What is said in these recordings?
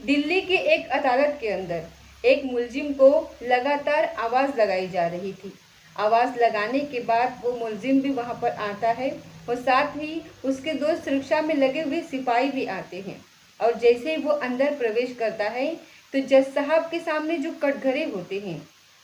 दिल्ली की एक अदालत के अंदर एक मुलजिम को लगातार आवाज़ लगाई जा रही थी। आवाज़ लगाने के बाद वो मुलजिम भी वहाँ पर आता है और साथ ही उसके दो सुरक्षा में लगे हुए सिपाही भी आते हैं। और जैसे ही वो अंदर प्रवेश करता है तो जज साहब के सामने जो कटघरे होते हैं,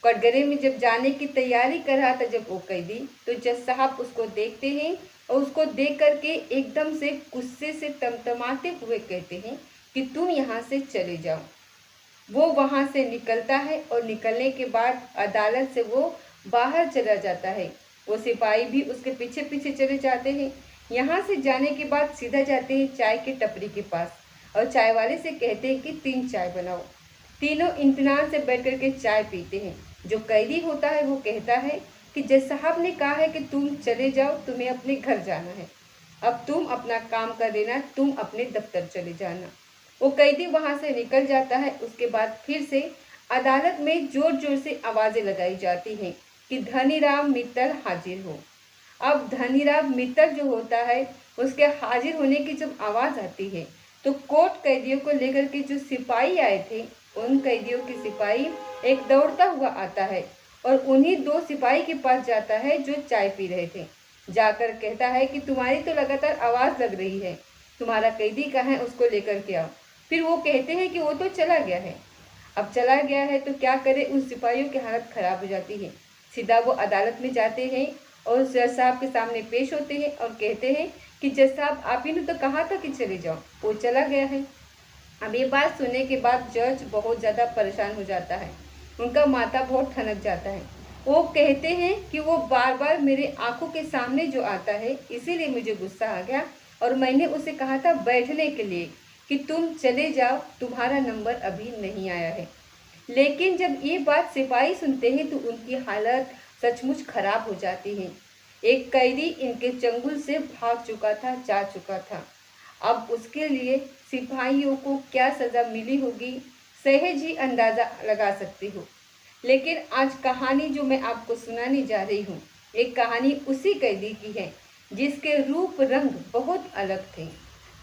कटघरे में जब जाने की तैयारी कर रहा था जब वो कैदी, तो जज साहब उसको देखते हैं और उसको देख करके एकदम से गुस्से से तमतमाते हुए कहते हैं कि तुम यहाँ से चले जाओ। वो वहाँ से निकलता है और निकलने के बाद अदालत से वो बाहर चला जाता है। वो सिपाही भी उसके पीछे पीछे चले जाते हैं। यहाँ से जाने के बाद सीधा जाते हैं चाय के टपरी के पास और चाय वाले से कहते हैं कि 3 चाय बनाओ। तीनों इत्मीनान से बैठ कर के चाय पीते हैं। जो कैदी होता है वो कहता है कि जज साहब ने कहा है कि तुम चले जाओ, तुम्हें अपने घर जाना है, अब तुम अपना काम कर लेना, तुम अपने दफ्तर चले जाना। वो कैदी वहां से निकल जाता है। उसके बाद फिर से अदालत में जोर जोर से आवाजें लगाई जाती हैं कि धनीराम मित्तल हाजिर हो। अब धनीराम मित्तल जो होता है उसके हाजिर होने की जब आवाज़ आती है तो कोर्ट कैदियों को लेकर के जो सिपाही आए थे, उन कैदियों के सिपाही एक दौड़ता हुआ आता है और उन्हीं 2 सिपाही के पास जाता है जो चाय पी रहे थे। जाकर कहता है कि तुम्हारी तो लगातार आवाज़ लग रही है, तुम्हारा कैदी कहाँ है, उसको लेकर के आओ। फिर वो कहते हैं कि वो तो चला गया है। अब चला गया है तो क्या करे, उन सिपाहियों की हालत खराब हो जाती है। सीधा वो अदालत में जाते हैं और जज साहब के सामने पेश होते हैं और कहते हैं कि जज साहब आप ही ने तो कहा था कि चले जाओ, वो चला गया है। अब ये बात सुनने के बाद जज बहुत ज़्यादा परेशान हो जाता है, उनका माथा बहुत ठनक जाता है। वो कहते हैं कि वो बार बार मेरे आंखों के सामने जो आता है इसीलिए मुझे गुस्सा आ गया और मैंने उसे कहा था बैठने के लिए कि तुम चले जाओ, तुम्हारा नंबर अभी नहीं आया है। लेकिन जब ये बात सिपाही सुनते हैं तो उनकी हालत सचमुच खराब हो जाती है। एक कैदी इनके चंगुल से भाग चुका था, जा चुका था। अब उसके लिए सिपाहियों को क्या सज़ा मिली होगी, सहज ही अंदाज़ा लगा सकती हो। लेकिन आज कहानी जो मैं आपको सुनाने जा रही हूँ, एक कहानी उसी कैदी की है जिसके रूप रंग बहुत अलग थे।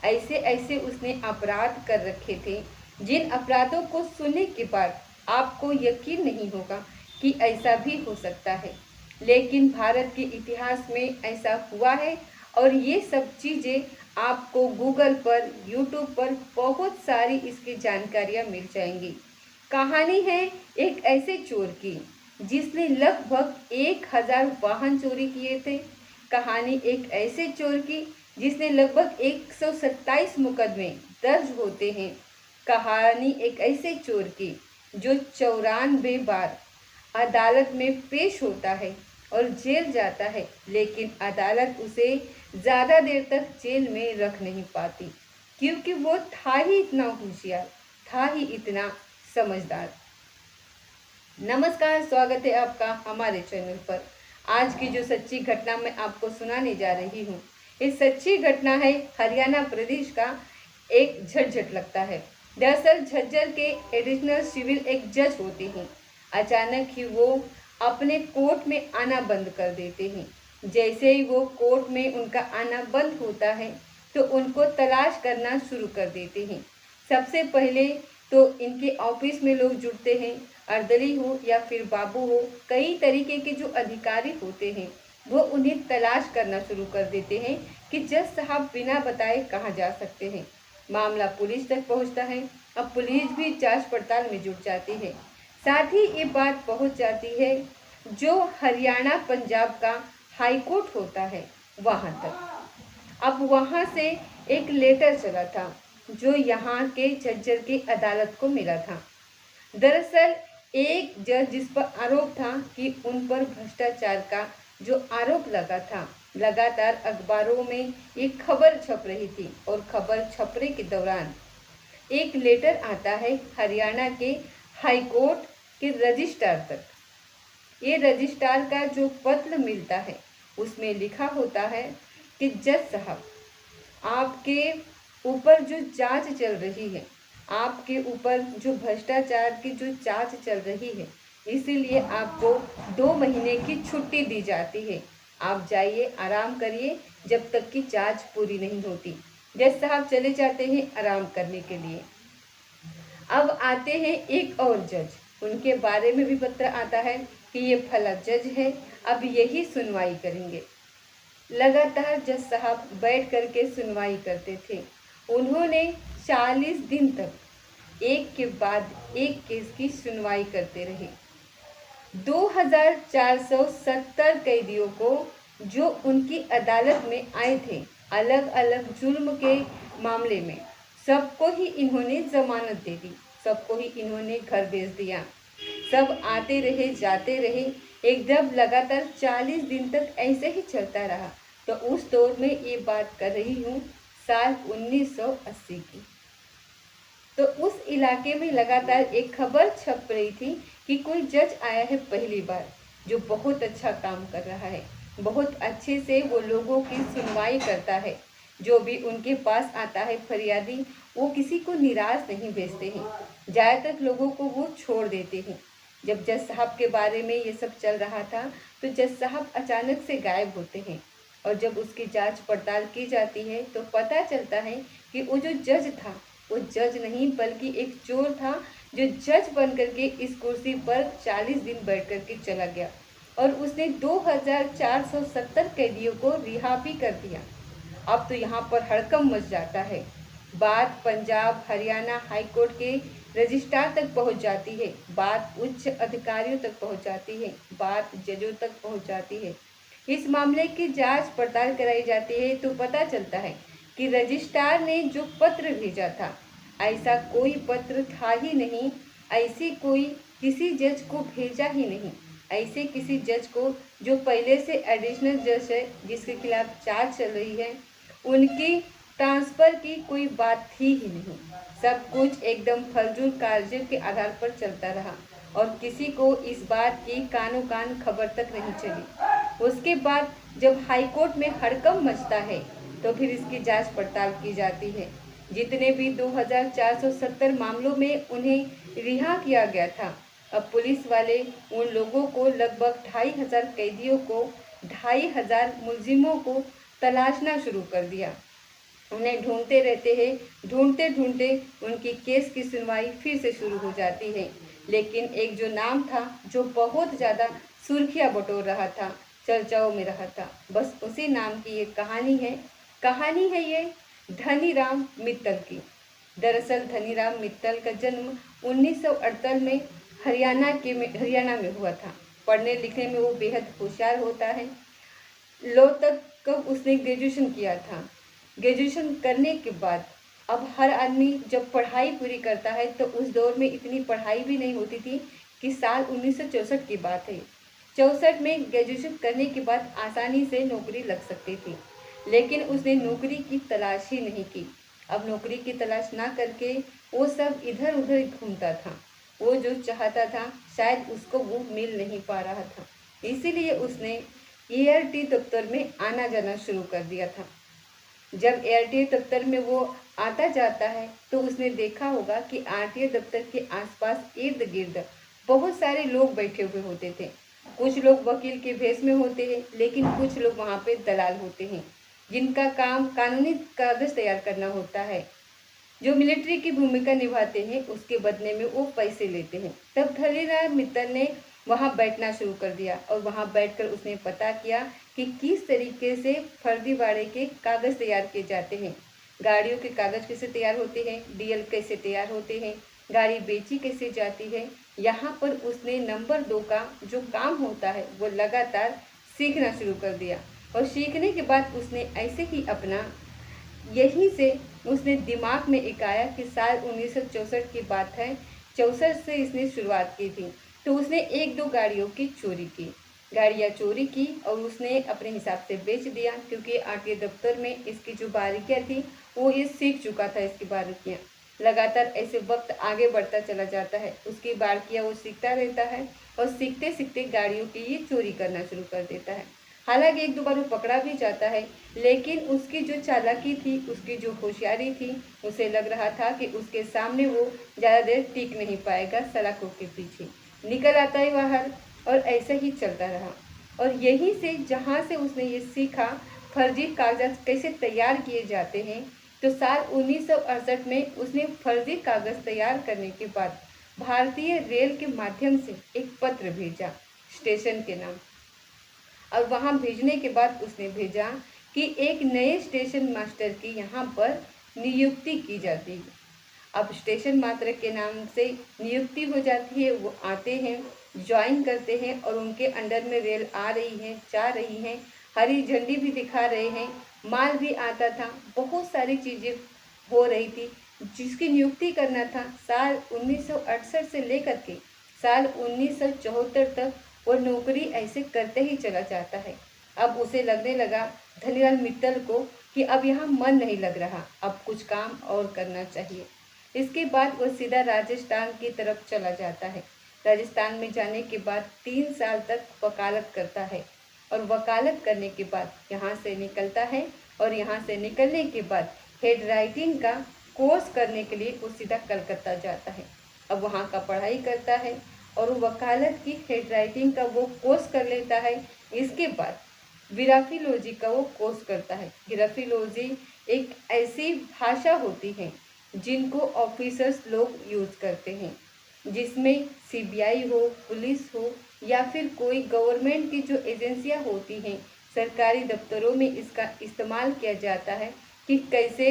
ऐसे ऐसे उसने अपराध कर रखे थे जिन अपराधों को सुनने के बाद आपको यकीन नहीं होगा कि ऐसा भी हो सकता है। लेकिन भारत के इतिहास में ऐसा हुआ है और ये सब चीज़ें आपको गूगल पर, यूट्यूब पर बहुत सारी इसकी जानकारियाँ मिल जाएंगी। कहानी है एक ऐसे चोर की जिसने लगभग 1000 वाहन चोरी किए थे। कहानी एक ऐसे चोर की जिसने लगभग 127 मुकदमे दर्ज होते हैं। कहानी एक ऐसे चोर की जो 94 बार अदालत में पेश होता है और जेल जाता है, लेकिन अदालत उसे ज़्यादा देर तक जेल में रख नहीं पाती क्योंकि वो था ही इतना होशियार, था ही इतना समझदार। नमस्कार, स्वागत है आपका हमारे चैनल पर। आज की जो सच्ची घटना मैं आपको सुनाने जा रही हूँ, इस सच्ची घटना है हरियाणा प्रदेश का एक झज्जर लगता है। दरअसल झज्जर के एडिशनल सिविल एक जज होते हैं। अचानक ही वो अपने कोर्ट में आना बंद कर देते हैं। जैसे ही वो कोर्ट में उनका आना बंद होता है तो उनको तलाश करना शुरू कर देते हैं। सबसे पहले तो इनके ऑफिस में लोग जुड़ते हैं, अर्दली हो या फिर बाबू हो, कई तरीके के जो अधिकारी होते हैं वो उन्हें तलाश करना शुरू कर देते हैं कि जज साहब बिना बताए कहाँ जा सकते हैं। मामला पुलिस तक पहुंचता है। अब पुलिस भी जांच पड़ताल में जुट जाती है। साथ ही ये बात पहुंच जाती है जो हरियाणा पंजाब का हाई कोर्ट होता है वहाँ तक। अब वहाँ से एक लेटर चला था जो यहाँ के झज्जर की अदालत को मिला था। दरअसल एक जज जिस पर आरोप था कि उन पर भ्रष्टाचार का जो आरोप लगा था, लगातार अखबारों में एक खबर छप रही थी और खबर छपने के दौरान एक लेटर आता है हरियाणा के हाई कोर्ट के रजिस्ट्रार तक। ये रजिस्ट्रार का जो पत्र मिलता है उसमें लिखा होता है कि जज साहब, आपके ऊपर जो जांच चल रही है, आपके ऊपर जो भ्रष्टाचार की जो जांच चल रही है, इसीलिए आपको 2 महीने की छुट्टी दी जाती है। आप जाइए, आराम करिए जब तक कि जांच पूरी नहीं होती। जज साहब चले जाते हैं आराम करने के लिए। अब आते हैं एक और जज, उनके बारे में भी पत्र आता है कि ये फला जज है, अब यही सुनवाई करेंगे। लगातार जज साहब बैठ करके सुनवाई करते थे। उन्होंने 40 दिन तक एक के बाद एक केस की सुनवाई करते रहे। 2470 कैदियों को जो उनकी अदालत में आए थे अलग अलग जुर्म के मामले में, सबको ही इन्होंने जमानत दे दी, सबको ही इन्होंने घर भेज दिया। सब आते रहे जाते रहे, एकदम लगातार 40 दिन तक ऐसे ही चलता रहा। तो उस दौर में ये बात कर रही हूँ साल 1980 की। तो उस इलाके में लगातार एक खबर छप रही थी कि कोई जज आया है पहली बार, जो बहुत अच्छा काम कर रहा है, बहुत अच्छे से वो लोगों की सुनवाई करता है। जो भी उनके पास आता है फरियादी, वो किसी को निराश नहीं भेजते हैं, ज़्यादातर लोगों को वो छोड़ देते हैं। जब जज साहब के बारे में ये सब चल रहा था तो जज साहब अचानक से गायब होते हैं, और जब उसकी जांच पड़ताल की जाती है तो पता चलता है कि वो जो जज था वो जज नहीं बल्कि एक चोर था, जो जज बन करके इस कुर्सी पर 40 दिन बैठ करके चला गया, और उसने 2470 कैदियों को रिहा भी कर दिया। अब तो यहाँ पर हड़कंप मच जाता है। बात पंजाब हरियाणा हाई कोर्ट के रजिस्ट्रार तक पहुँच जाती है, बात उच्च अधिकारियों तक पहुँच जाती है, बात जजों तक पहुँच जाती है। इस मामले की जांच पड़ताल कराई जाती है तो पता चलता है कि रजिस्ट्रार ने जो पत्र भेजा था, ऐसा कोई पत्र था ही नहीं, ऐसी कोई किसी जज को भेजा ही नहीं, ऐसे किसी जज को जो पहले से एडिशनल जज है जिसके खिलाफ जांच चल रही है, उनकी ट्रांसफ़र की कोई बात थी ही नहीं। सब कुछ एकदम फजूल कार्यों के आधार पर चलता रहा और किसी को इस बात की कानो कान खबर तक नहीं चली। उसके बाद जब हाई कोर्ट में हड़कंप मचता है तो फिर इसकी जांच पड़ताल की जाती है। जितने भी 2470 मामलों में उन्हें रिहा किया गया था, अब पुलिस वाले उन लोगों को लगभग 2500 कैदियों को, 2500 मुलजिमों को तलाशना शुरू कर दिया। उन्हें ढूंढते रहते हैं, ढूंढते ढूंढते उनकी केस की सुनवाई फिर से शुरू हो जाती है। लेकिन एक जो नाम था जो बहुत ज़्यादा सुर्खियाँ बटोर रहा था, चर्चाओं में रहा था, बस उसी नाम की ये कहानी है ये धनीराम मित्तल की। दरअसल धनीराम मित्तल का जन्म 1948 में हरियाणा में हुआ था। पढ़ने लिखने में वो बेहद होशियार होता है। लॉ तक का उसने ग्रेजुएशन किया था। ग्रेजुएशन करने के बाद अब हर आदमी जब पढ़ाई पूरी करता है तो उस दौर में इतनी पढ़ाई भी नहीं होती थी कि साल 1964 की बात है। 64 में ग्रेजुएशन करने के बाद आसानी से नौकरी लग सकती थी, लेकिन उसने नौकरी की तलाश ही नहीं की। अब नौकरी की तलाश ना करके वो सब इधर उधर घूमता था। वो जो चाहता था शायद उसको वो मिल नहीं पा रहा था, इसीलिए उसने एआरटी दफ्तर में आना जाना शुरू कर दिया था। जब एआरटीए दफ्तर में वो आता जाता है तो उसने देखा होगा कि आरटीए दफ्तर के आसपास इर्द गिर्द बहुत सारे लोग बैठे हुए होते थे। कुछ लोग वकील के भेष में होते हैं, लेकिन कुछ लोग वहाँ पे दलाल होते हैं जिनका काम कानूनी कागज तैयार करना होता है। जो मिलिट्री की भूमिका निभाते हैं उसके बदले में वो पैसे लेते हैं। तब धनीराम मित्तल ने वहाँ बैठना शुरू कर दिया और वहाँ बैठकर उसने पता किया कि किस तरीके से फर्जीवाड़े के कागज़ तैयार किए जाते हैं, गाड़ियों के कागज़ कैसे तैयार होते हैं, डीएल कैसे तैयार होते हैं, गाड़ी बेची कैसे जाती है। यहाँ पर उसने नंबर 2 का जो काम होता है वो लगातार सीखना शुरू कर दिया, और सीखने के बाद उसने ऐसे ही अपना, यहीं से उसने दिमाग में एक आया कि साल 1964 की बात है, 64 से इसने शुरुआत की थी। तो उसने 1-2 गाड़ियों की गाड़ियाँ चोरी की और उसने अपने हिसाब से बेच दिया, क्योंकि आरटीए दफ्तर में इसकी जो बारीकियाँ थी वो ये सीख चुका था इसकी बारीकियाँ। लगातार ऐसे वक्त आगे बढ़ता चला जाता है, उसकी बारीकियाँ वो सीखता रहता है और सीखते सीखते गाड़ियों की ये चोरी करना शुरू कर देता है। हालांकि 1-2 बार वो पकड़ा भी जाता है, लेकिन उसकी जो चालाकी थी, उसकी जो होशियारी थी, उसे लग रहा था कि उसके सामने वो ज़्यादा देर टिक नहीं पाएगा। सलाखों के पीछे निकल आता है बाहर और ऐसा ही चलता रहा। और यहीं से जहाँ से उसने ये सीखा फर्जी कागजात कैसे तैयार किए जाते हैं, तो साल 1968 में उसने फर्जी कागज तैयार करने के बाद भारतीय रेल के माध्यम से एक पत्र भेजा स्टेशन के नाम, और वहां भेजने के बाद उसने भेजा कि एक नए स्टेशन मास्टर की यहाँ पर नियुक्ति की जाती है। अब स्टेशन मास्टर के नाम से नियुक्ति हो जाती है, वो आते हैं, ज्वाइन करते हैं और उनके अंडर में रेल आ रही है, जा रही है, हरी झंडी भी दिखा रहे हैं, माल भी आता था, बहुत सारी चीज़ें हो रही थी। जिसकी नियुक्ति करना था साल 1968 से लेकर के साल 1974 तक, वो नौकरी ऐसे करते ही चला जाता है। अब उसे लगने लगा धनीराम मित्तल को कि अब यहाँ मन नहीं लग रहा, अब कुछ काम और करना चाहिए। इसके बाद वो सीधा राजस्थान की तरफ चला जाता है। राजस्थान में जाने के बाद 3 साल तक वकालत करता है और वकालत करने के बाद यहाँ से निकलता है और यहाँ से निकलने के बाद हेड राइटिंग का कोर्स करने के लिए वो सीधा कलकत्ता जाता है। अब वहाँ का पढ़ाई करता है और वो वकालत की हेड राइटिंग का वो कोर्स कर लेता है। इसके बाद ग्राफिलोजी का वो कोर्स करता है। ग्राफिलोजी एक ऐसी भाषा होती है जिनको ऑफिसर्स लोग यूज़ करते हैं, जिसमें सीबीआई हो, पुलिस हो या फिर कोई गवर्नमेंट की जो एजेंसियां होती हैं, सरकारी दफ्तरों में इसका इस्तेमाल किया जाता है कि कैसे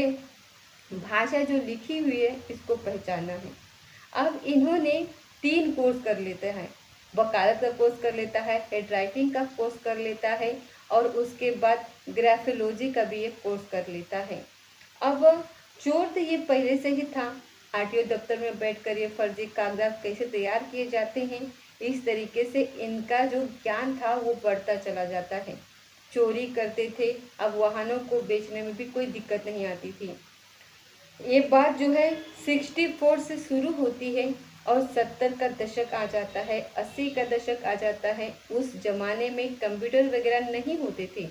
भाषा जो लिखी हुई है इसको पहचानना है। अब इन्होंने 3 कोर्स कर लेते हैं, वकालत का कोर्स कर लेता है, हेड राइटिंग का कोर्स कर लेता है और उसके बाद ग्राफियोलॉजी का भी एक कोर्स कर लेता है। अब चोर तो ये पहले से ही था, आरटीओ दफ्तर में बैठकर ये फर्जी कागजात कैसे तैयार किए जाते हैं, इस तरीके से इनका जो ज्ञान था वो बढ़ता चला जाता है। चोरी करते थे, अब वाहनों को बेचने में भी कोई दिक्कत नहीं आती थी। ये बात जो है 64 से शुरू होती है और 70 का दशक आ जाता है, 80 का दशक आ जाता है। उस जमाने में कंप्यूटर वगैरह नहीं होते थे,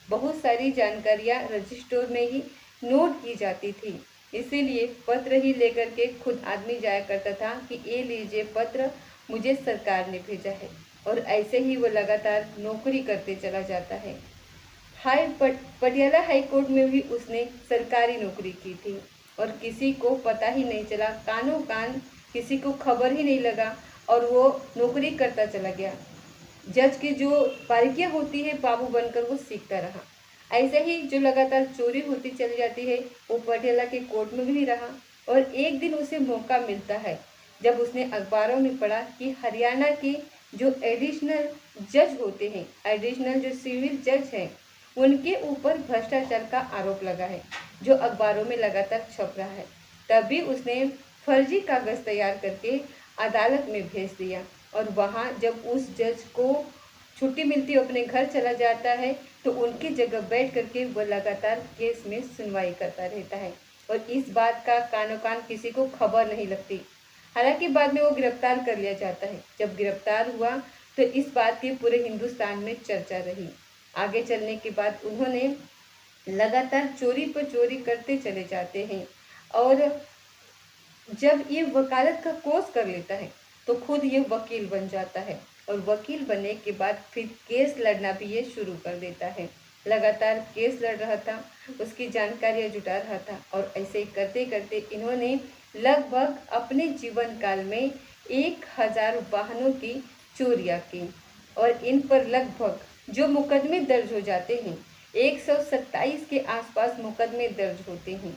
बहुत सारी जानकारियाँ रजिस्टर में ही नोट की जाती थी, इसीलिए पत्र ही लेकर के खुद आदमी जाया करता था कि ये लीजिए पत्र, मुझे सरकार ने भेजा है, और ऐसे ही वो लगातार नौकरी करते चला जाता है। पटियाला हाई कोर्ट में भी उसने सरकारी नौकरी की थी और किसी को पता ही नहीं चला, कानों कान किसी को खबर ही नहीं लगा और वो नौकरी करता चला गया। जज की जो बारीकियाँ होती है बाबू बनकर वो सीखता रहा। ऐसे ही जो लगातार चोरी होती चली जाती है वो पटियाला के कोर्ट में भी रहा और एक दिन उसे मौका मिलता है जब उसने अखबारों में पढ़ा कि हरियाणा के जो एडिशनल जज होते हैं, एडिशनल जो सिविल जज हैं, उनके ऊपर भ्रष्टाचार का आरोप लगा है जो अखबारों में लगातार छप रहा है। तभी उसने फर्जी कागज तैयार करके अदालत में भेज दिया और वहाँ जब उस जज को छुट्टी मिलती है, अपने घर चला जाता है, तो उनकी जगह बैठ करके वो लगातार केस में सुनवाई करता रहता है और इस बात का कानो कान किसी को खबर नहीं लगती। हालांकि बाद में वो गिरफ्तार कर लिया जाता है। जब गिरफ्तार हुआ तो इस बात की पूरे हिंदुस्तान में चर्चा रही। आगे चलने के बाद उन्होंने लगातार चोरी पर चोरी करते चले जाते हैं और जब ये वकालत का कोर्स कर लेता है तो खुद ये वकील बन जाता है और वकील बनने के बाद फिर केस लड़ना भी ये शुरू कर देता है। लगातार केस लड़ रहा था, उसकी जानकारियाँ जुटा रहा था और ऐसे ही करते करते इन्होंने लगभग अपने जीवन काल में 1000 वाहनों की चोरियाँ की और इन पर लगभग जो मुकदमे दर्ज हो जाते हैं 127 के आसपास मुकदमे दर्ज होते हैं।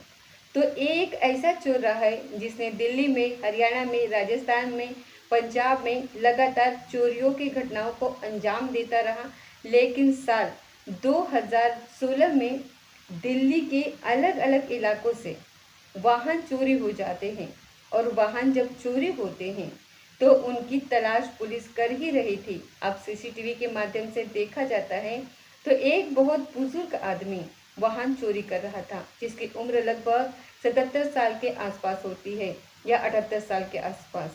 तो एक ऐसा चोर रहा है जिसने दिल्ली में, हरियाणा में, राजस्थान में, पंजाब में लगातार चोरियों की घटनाओं को अंजाम देता रहा। लेकिन साल 2016 में दिल्ली के अलग अलग इलाकों से वाहन चोरी हो जाते हैं और वाहन जब चोरी होते हैं तो उनकी तलाश पुलिस कर ही रही थी। अब सीसीटीवी के माध्यम से देखा जाता है तो एक बहुत बुजुर्ग आदमी वाहन चोरी कर रहा था जिसकी उम्र लगभग 77 साल के आसपास होती है या 78 साल के आसपास।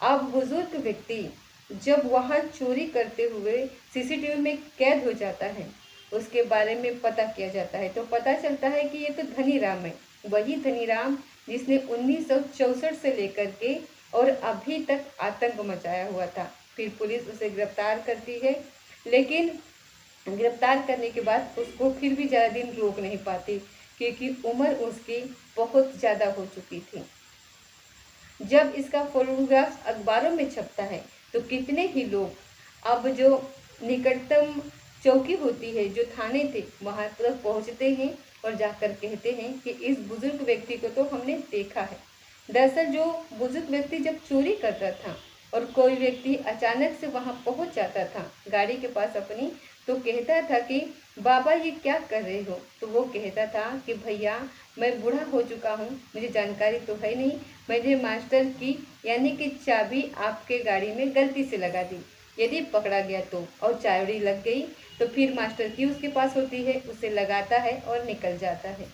अब बुजुर्ग व्यक्ति जब वाहन चोरी करते हुए सीसीटीवी में कैद हो जाता है, उसके बारे में पता किया जाता है तो पता चलता है कि ये तो धनीराम है, वही धनीराम जिसने 1964 से लेकर के और अभी तक आतंक मचाया हुआ था। फिर पुलिस उसे गिरफ्तार करती है, लेकिन गिरफ्तार करने के बाद उसको फिर भी ज़्यादा दिन रोक नहीं पाती क्योंकि उम्र उसकी बहुत ज़्यादा हो चुकी थी। जब इसका फोटोग्राफ अखबारों में छपता है तो कितने ही लोग अब जो निकटतम चौकी होती है, जो थाने थे, वहां तक पहुंचते हैं और जाकर कहते हैं कि इस बुजुर्ग व्यक्ति को तो हमने देखा है। दरअसल जो बुजुर्ग व्यक्ति जब चोरी करता था और कोई व्यक्ति अचानक से वहां पहुंच जाता था गाड़ी के पास अपनी, तो कहता था कि बाबा ये क्या कर रहे हो, तो वो कहता था कि भैया मैं बूढ़ा हो चुका हूँ, मुझे जानकारी तो है नहीं, मैंने मास्टर की यानी कि चाबी आपके गाड़ी में गलती से लगा दी, यदि पकड़ा गया तो, और चाबी लग गई तो फिर मास्टर की उसके पास होती है, उसे लगाता है और निकल जाता है।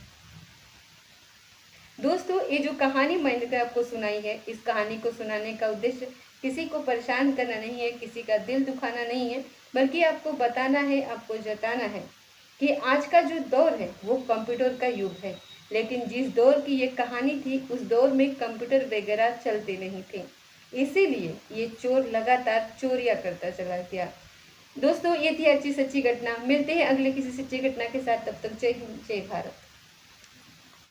दोस्तों ये जो कहानी मैंने आपको सुनाई है, इस कहानी को सुनाने का उद्देश्य किसी को परेशान करना नहीं है, किसी का दिल दुखाना नहीं है, बल्कि आपको बताना है, आपको जताना है कि आज का जो दौर है वो कंप्यूटर का युग है। लेकिन जिस दौर की ये कहानी थी उस दौर में कंप्यूटर वगैरह चलते नहीं थे, इसीलिए ये चोर लगातार चोरियां करता चला गया। दोस्तों ये थी अच्छी सच्ची घटना। मिलते हैं अगले किसी सच्ची घटना के साथ, तब तक जय हिंद जय भारत।